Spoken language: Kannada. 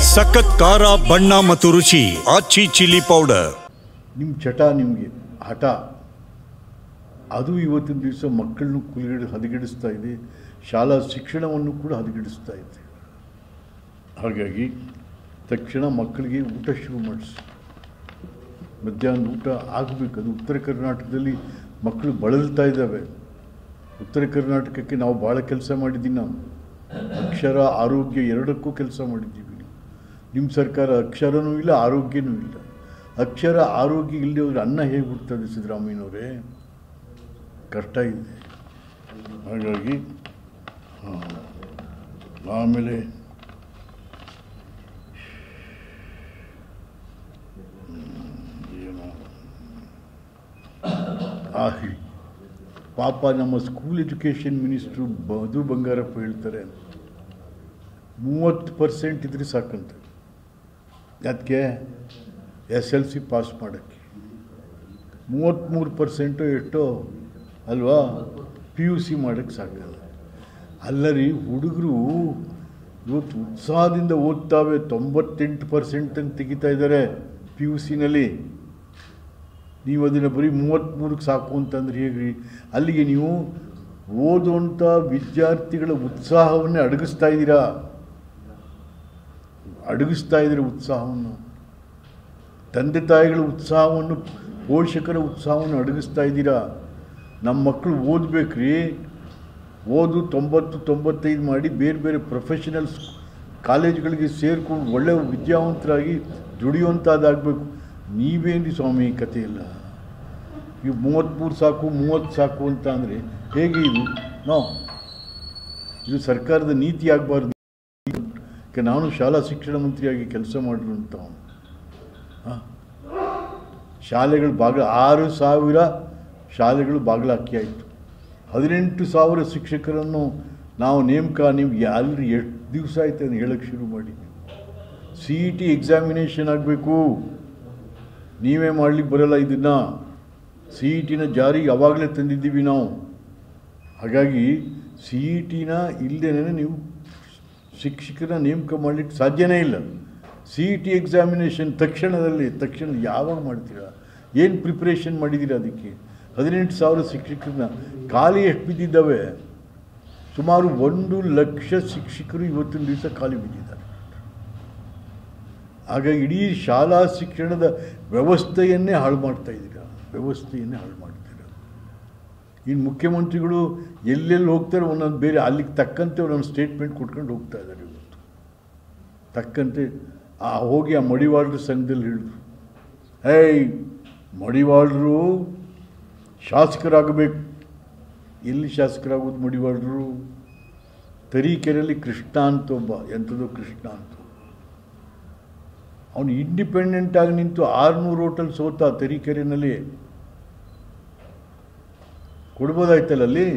ಸಖತ್ ಖಾರ ಬಣ್ಣ ಮತ್ತು ರುಚಿ ಆಚಿ ಚಿಲ್ಲಿ ಪೌಡರ್. ನಿಮ್ಮ ಚಟ, ನಿಮಗೆ ಹಠ, ಅದು ಇವತ್ತಿನ ದಿವಸ ಮಕ್ಕಳನ್ನು ಹದಗೆಡಿಸ್ತಾ ಇದೆ, ಶಾಲಾ ಶಿಕ್ಷಣವನ್ನು ಕೂಡ ಹದಗೆಡಿಸ್ತಾ ಇದೆ. ಹಾಗಾಗಿ ತಕ್ಷಣ ಮಕ್ಕಳಿಗೆ ಊಟ ಶುರು ಮಾಡಿಸಿ, ಮಧ್ಯಾಹ್ನದ ಊಟ ಆಗಬೇಕು. ಅದು ಉತ್ತರ ಕರ್ನಾಟಕದಲ್ಲಿ ಮಕ್ಕಳು ಬಳಲ್ತಾ ಇದ್ದಾವೆ. ಉತ್ತರ ಕರ್ನಾಟಕಕ್ಕೆ ನಾವು ಭಾಳ ಕೆಲಸ ಮಾಡಿದ್ದೀವಿ. ನಾವು ಅಕ್ಷರ ಆರೋಗ್ಯ ಎರಡಕ್ಕೂ ಕೆಲಸ ಮಾಡಿದ್ದೀವಿ. ನಿಮ್ಮ ಸರ್ಕಾರ ಅಕ್ಷರನೂ ಇಲ್ಲ, ಆರೋಗ್ಯನೂ ಇಲ್ಲ. ಅಕ್ಷರ ಆರೋಗ್ಯ ಇಲ್ಲದೆ ಹೋದರೆ ಅನ್ನ ಹೇಗೆ ಬಿಡ್ತದೆ ಸಿದ್ದರಾಮಯ್ಯನವರೇ? ಕಷ್ಟ ಇದೆ. ಹಾಗಾಗಿ ಆಮೇಲೆ ಏನು ಪಾಪ ನಮ್ಮ school education minister Madhu Bangarappa ಹೇಳ್ತಾರೆ 30% ಇದ್ರೆ ಸಾಕಂತ. ಅದಕ್ಕೆ SLC ಪಾಸ್ ಮಾಡೋಕ್ಕೆ 33% ಎಷ್ಟೋ ಅಲ್ವಾ PUC ಮಾಡೋಕ್ಕೆ ಸಾಕಲ್ಲ. ಅಲ್ಲರಿ, ಹುಡುಗರು ಇವತ್ತು ಉತ್ಸಾಹದಿಂದ ಓದ್ತಾವೆ. 98% ಅಂತ ತೆಗಿತಾ ಇದ್ದಾರೆ PUCನಲ್ಲಿ. ನೀವು ಅದನ್ನು ಬರೀ 33ಕ್ಕೆ ಸಾಕು ಅಂತಂದ್ರೆ ಹೇಗ್ರಿ? ಅಲ್ಲಿಗೆ ನೀವು ಓದುವಂಥ ವಿದ್ಯಾರ್ಥಿಗಳ ಉತ್ಸಾಹವನ್ನೇ ಅಡಗಿಸ್ತಾ ಇದ್ದೀರಾ ಉತ್ಸಾಹವನ್ನು. ತಂದೆ ತಾಯಿಗಳ ಉತ್ಸಾಹವನ್ನು, ಪೋಷಕರ ಉತ್ಸಾಹವನ್ನು ಅಡಗಿಸ್ತಾ ಇದ್ದೀರಾ. ನಮ್ಮ ಮಕ್ಕಳು ಓದಬೇಕ್ರಿ. ಓದು 90-95 ಮಾಡಿ ಬೇರೆ ಬೇರೆ ಪ್ರೊಫೆಷನಲ್ಸ್ ಕಾಲೇಜ್ಗಳಿಗೆ ಸೇರ್ಕೊಂಡು ಒಳ್ಳೆಯ ವಿದ್ಯಾವಂತರಾಗಿ ದುಡಿಯುವಂಥದ್ದಾಗಬೇಕು. ನೀವೇನು ಸ್ವಾಮಿ ಕಥೆ ಇಲ್ಲ. ಈಗ 33 ಸಾಕು 30 ಸಾಕು ಅಂತ ಅಂದರೆ ಹೇಗೆ ಇದು? ಇದು ಸರ್ಕಾರದ ನೀತಿ ಆಗಬಾರ್ದು. ನಾನು ಶಾಲಾ ಶಿಕ್ಷಣ ಮಂತ್ರಿಯಾಗಿ ಕೆಲಸ ಮಾಡಿರುವಂಥವನು. ಶಾಲೆಗಳು 6,000 ಶಾಲೆಗಳು ಬಾಗಿಲಾಕಿ ಆಯಿತು. 18,000 ಶಿಕ್ಷಕರನ್ನು ನಾವು ನೀವು ಅಲ್ಲಿ ಎಷ್ಟು ದಿವಸ ಆಯ್ತು ಅಂತ ಹೇಳಕ್ಕೆ ಶುರು ಮಾಡಿದ್ವಿ. CET ಎಕ್ಸಾಮಿನೇಷನ್ ಆಗಬೇಕು. ನೀವೇ ಮಾಡಲಿಕ್ಕೆ ಬರೋಲ್ಲ ಇದನ್ನು. CETನ ಜಾರಿಗೆ ಆವಾಗಲೇ ತಂದಿದ್ದೀವಿ ನಾವು. ಹಾಗಾಗಿ CETನ ಇಲ್ಲದೇನೆ ನೀವು ಶಿಕ್ಷಕರನ್ನ ನೇಮಕ ಮಾಡಲಿಕ್ಕೆ ಸಾಧ್ಯನೇ ಇಲ್ಲ. CET ಎಕ್ಸಾಮಿನೇಷನ್ ತಕ್ಷಣ ಯಾವಾಗ ಮಾಡ್ತೀರಾ? ಏನು ಪ್ರಿಪ್ರೇಷನ್ ಮಾಡಿದ್ದೀರಾ ಅದಕ್ಕೆ? 18,000 ಶಿಕ್ಷಕರನ್ನ ಖಾಲಿ ಎಷ್ಟು ಬಿದ್ದಿದ್ದಾವೆ? ಸುಮಾರು 1 ಲಕ್ಷ ಶಿಕ್ಷಕರು ಇವತ್ತಿನ ದಿವಸ ಖಾಲಿ ಬಿದ್ದಿದ್ದಾರೆ. ಹಾಗಾಗಿ ಇಡೀ ಶಾಲಾ ಶಿಕ್ಷಣದ ವ್ಯವಸ್ಥೆಯನ್ನೇ ಹಾಳು ಮಾಡ್ತಾ ಇದ್ದೀರಾ. ಇನ್ನು ಮುಖ್ಯಮಂತ್ರಿಗಳು ಎಲ್ಲೆಲ್ಲಿ ಹೋಗ್ತಾರೆ ಒಂದೊಂದು ಬೇರೆ ಅಲ್ಲಿಗೆ ತಕ್ಕಂತೆ ಒಂದೊಂದು ಸ್ಟೇಟ್ಮೆಂಟ್ ಕೊಟ್ಕೊಂಡು ಹೋಗ್ತಾ ಇದ್ದಾರೆ. ಇವತ್ತು ತಕ್ಕಂತೆ ಹೋಗಿ ಆ ಮಡಿವಾಳರ ಸಂಘದಲ್ಲಿ ಹೇಳಿದ್ರು, ಮಡಿವಾಳರು ಶಾಸಕರಾಗಬೇಕು. ಎಲ್ಲಿ ಶಾಸಕರಾಗೋದು ಮಡಿವಾಳರು? ತರೀಕೆರೆಯಲ್ಲಿ ಕೃಷ್ಣ ಅಂತ ಒಬ್ಬ, ಎಂಥದೋ ಕೃಷ್ಣ ಅಂತ, ಅವನು ಇಂಡಿಪೆಂಡೆಂಟ್ ಆಗಿ ನಿಂತು 600 ಹೋಟೆಲ್ ಸೋತ ತರೀಕೆರೆಯಲ್ಲಿ. ಕೊಡ್ಬೋದಾಯ್ತಲ್ಲ ಅಲ್ಲಿ.